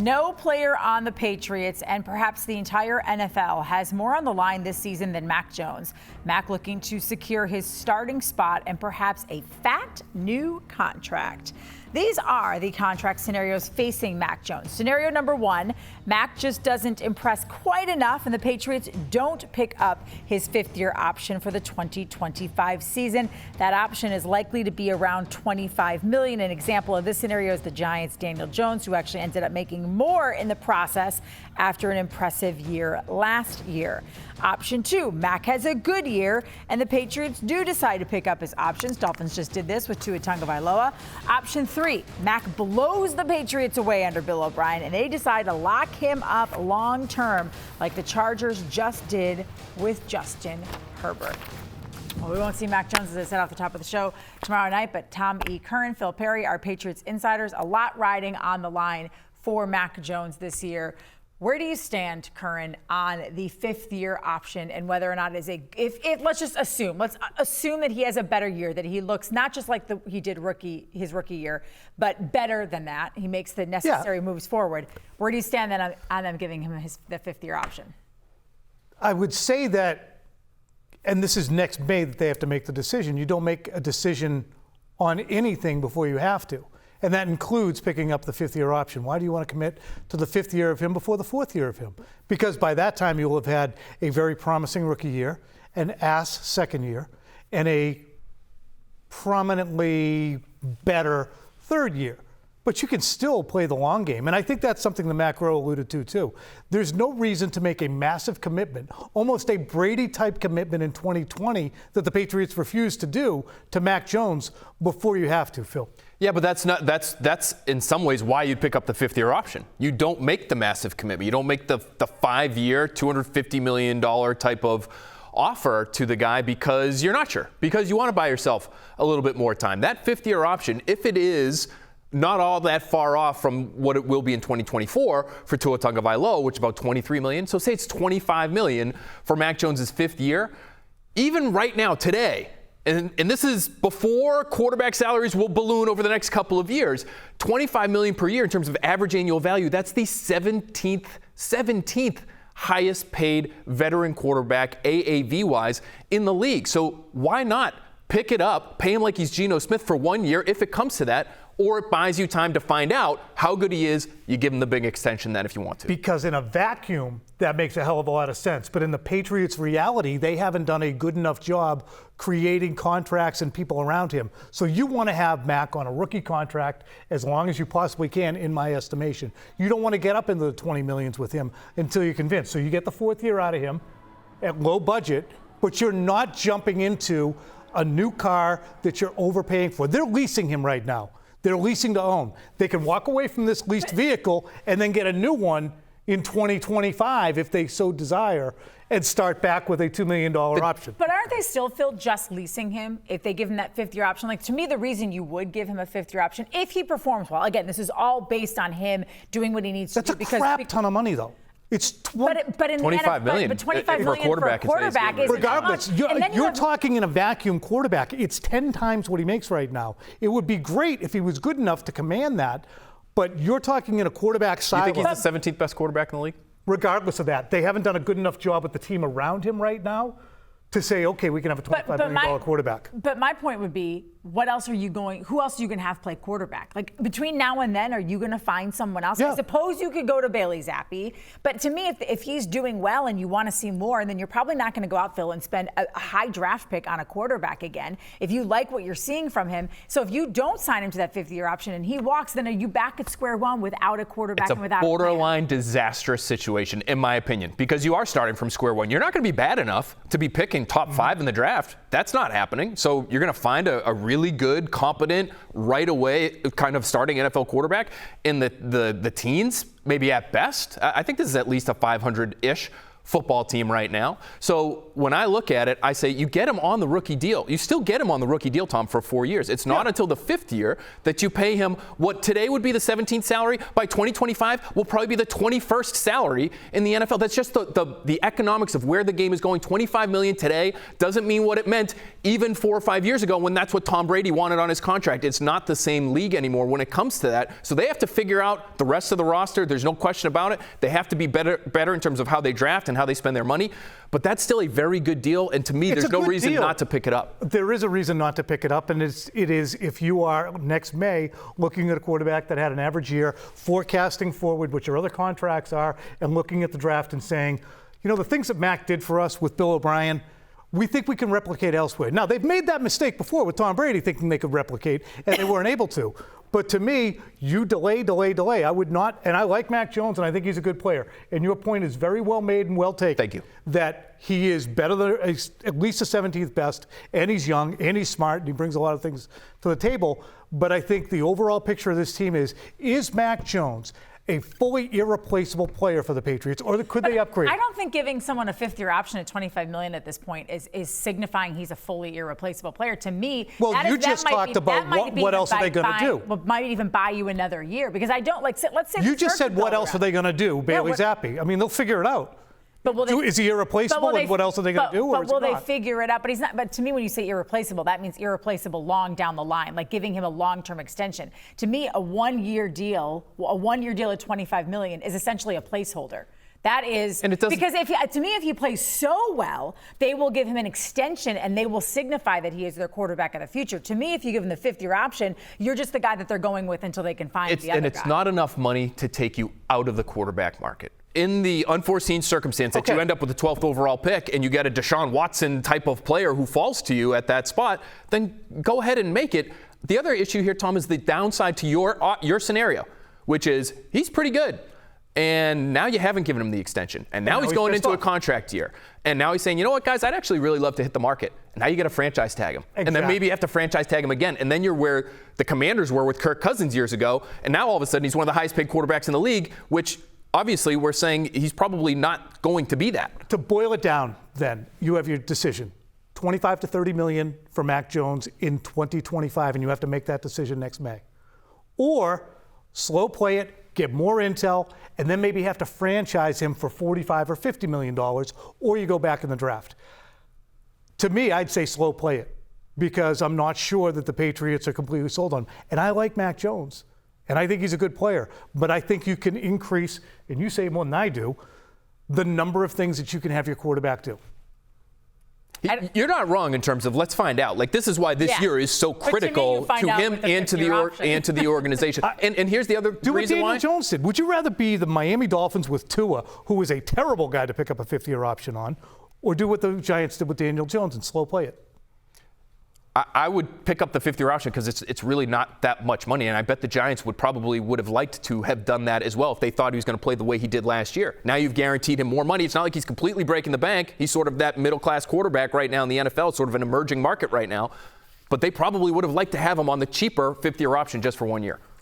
No player on the Patriots and perhaps the entire NFL has more on the line this season than Mac Jones. Mac looking to secure his starting spot and perhaps a fat new contract. These are the contract scenarios facing Mac Jones. Scenario number one, Mac just doesn't impress quite enough and the Patriots don't pick up his fifth-year option for the 2025 season. That option is likely to be around $25 million. An example of this scenario is the Giants' Daniel Jones, who actually ended up making more in the process after an impressive year last year. Option two, Mac has a good year and the Patriots do decide to pick up his options. Dolphins just did this with Tua Tagovailoa. Option three, Mac blows the Patriots away under Bill O'Brien and they decide to lock him up long term like the Chargers just did with Justin Herbert. Well, we won't see Mac Jones, as I said off the top of the show, tomorrow night, but Tom E. Curran, Phil Perry, our Patriots insiders, a lot riding on the line for Mac Jones this year. Where do you stand, Curran, on the fifth-year option and whether or not let's just assume, that he has a better year, that he looks not just like he did his rookie year, but better than that. He makes the necessary moves forward. Where do you stand then on them giving him the fifth-year option? I would say that, and this is next May that they have to make the decision. You don't make a decision on anything before you have to. And that includes picking up the fifth-year option. Why do you want to commit to the fifth year of him before the fourth year of him? Because by that time, you'll have had a very promising rookie year, an ass second year, and a prominently better third year. But you can still play the long game. And I think that's something that Matt Groh alluded to, too. There's no reason to make a massive commitment, almost a Brady-type commitment in 2020 that the Patriots refused to do to Mac Jones before you have to, Phil. Yeah, but that's in some ways why you'd pick up the fifth-year option. You don't make the massive commitment. You don't make the 5-year, $250 million type of offer to the guy because you're not sure, because you want to buy yourself a little bit more time. That fifth-year option, if it is not all that far off from what it will be in 2024 for Tua Tagovailoa, which is about $23 million. So say it's $25 million for Mac Jones' fifth year. Even right now, today, and this is before quarterback salaries will balloon over the next couple of years, $25 million per year in terms of average annual value. That's the 17th highest paid veteran quarterback AAV-wise in the league. So why not pick it up, pay him like he's Geno Smith for 1 year if it comes to that, or it buys you time to find out how good he is. You give him the big extension then if you want to. Because in a vacuum, that makes a hell of a lot of sense. But in the Patriots' reality, they haven't done a good enough job creating contracts and people around him. So you want to have Mac on a rookie contract as long as you possibly can, in my estimation. You don't want to get up into the 20 millions with him until you're convinced. So you get the fourth year out of him at low budget, but you're not jumping into a new car that you're overpaying for. They're leasing him right now. They're leasing to own. They can walk away from this leased vehicle and then get a new one in 2025 if they so desire and start back with a $2 million option. But aren't they still, Phil, just leasing him if they give him that fifth-year option? Like, to me, the reason you would give him a fifth-year option, if he performs well, again, this is all based on him doing what he needs to do. That's a crap ton of money, though. It's $25 million. But $25 million for a quarterback is regardless. You're talking in a vacuum quarterback. It's 10 times what he makes right now. It would be great if he was good enough to command that, but you're talking in a quarterback silo. You think he's the 17th best quarterback in the league? Regardless of that, they haven't done a good enough job with the team around him right now to say, okay, we can have a $25 million quarterback. But my point would be, who else are you going to have play quarterback? Like, between now and then, are you going to find someone else? Yeah. I suppose you could go to Bailey Zappi, but to me, if he's doing well and you want to see more, then you're probably not going to go out, Phil, and spend a high draft pick on a quarterback again if you like what you're seeing from him. So if you don't sign him to that fifth-year option and he walks, then are you back at square one without a quarterback and without a borderline disastrous situation, in my opinion, because you are starting from square one. You're not going to be bad enough to be picking top 5 in the draft. That's not happening. So you're going to find a really good, competent, right away kind of starting NFL quarterback in the teens, maybe at best. I think this is at least a 500-ish football team right now. So when I look at it, I say you get him on the rookie deal. You still get him on the rookie deal, Tom, for 4 years. It's not until the 5th year that you pay him what today would be the 17th salary. By 2025 will probably be the 21st salary in the NFL. That's just the economics of where the game is going. $25 million today doesn't mean what it meant even 4 or 5 years ago when that's what Tom Brady wanted on his contract. It's not the same league anymore when it comes to that. So they have to figure out the rest of the roster. There's no question about it. They have to be better in terms of how they draft and how they spend their money, but that's still a very good deal, and to me, there's no reason not to pick it up. There is a reason not to pick it up, and it is if you are next May looking at a quarterback that had an average year, forecasting forward what your other contracts are, and looking at the draft and saying, the things that Mac did for us with Bill O'Brien, we think we can replicate elsewhere. Now, they've made that mistake before with Tom Brady thinking they could replicate, and they weren't able to. But to me, you delay. I would not, and I like Mac Jones, and I think he's a good player. And your point is very well made and well taken. Thank you. That he is better than at least the 17th best, and he's young, and he's smart, and he brings a lot of things to the table. But I think the overall picture of this team is Mac Jones a fully irreplaceable player for the Patriots, or could they upgrade? I don't think giving someone a 5th-year option at $25 million at this point is signifying he's a fully irreplaceable player. To me, well, you just talked about what else are they going to do? Well, might even buy you another year because I don't let's say you just said what else are they going to do? Bailey Zappi. I mean, they'll figure it out. But is he irreplaceable? And what else are they going to do? But will they figure it out? But he's not. But to me, when you say irreplaceable, that means irreplaceable long down the line, like giving him a long-term extension. To me, a one-year deal at $25 million is essentially a placeholder. That is because if he plays so well, they will give him an extension and they will signify that he is their quarterback of the future. To me, if you give him the 5th-year option, you're just the guy that they're going with until they can find the other guy. And it's not enough money to take you out of the quarterback market. In the unforeseen circumstance that you end up with the 12th overall pick and you get a Deshaun Watson type of player who falls to you at that spot, then go ahead and make it. The other issue here, Tom, is the downside to your scenario, which is he's pretty good. And now you haven't given him the extension. And now he's going into a contract year. And now he's saying, you know what, guys, I'd actually really love to hit the market. And now you got to franchise tag him. Exactly. And then maybe you have to franchise tag him again. And then you're where the Commanders were with Kirk Cousins years ago. And now all of a sudden he's one of the highest paid quarterbacks in the league, which obviously we're saying he's probably not going to be that. To boil it down, then, you have your decision. $25 to $30 million for Mac Jones in 2025, and you have to make that decision next May. Or slow play it, get more intel, and then maybe have to franchise him for $45 or $50 million, or you go back in the draft. To me, I'd say slow play it, because I'm not sure that the Patriots are completely sold on him. And I like Mac Jones. And I think he's a good player. But I think you can increase, and you say more than I do, the number of things that you can have your quarterback do. You're not wrong in terms of let's find out. Like, this is why this year is so critical to him and to the organization. And here's the other do reason what Daniel Jones did. Would you rather be the Miami Dolphins with Tua, who is a terrible guy to pick up a 5th-year option on, or do what the Giants did with Daniel Jones and slow play it? I would pick up the 5th-year option because it's really not that much money, and I bet the Giants would have liked to have done that as well if they thought he was going to play the way he did last year. Now you've guaranteed him more money. It's not like he's completely breaking the bank. He's sort of that middle-class quarterback right now in the NFL, sort of an emerging market right now. But they probably would have liked to have him on the cheaper 5th-year option just for 1 year.